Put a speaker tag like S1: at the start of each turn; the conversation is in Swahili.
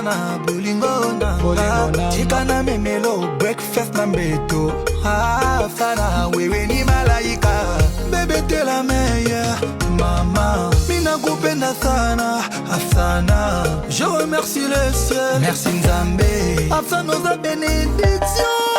S1: sana bolingo nanga Chikana memelo breakfast na mbeto sana wewe ni malaika Bébé t'es la meilleure Maman Mina kupenda sana Afsana Je remercie le ciel Merci Nzambe Afsa nos bénédictions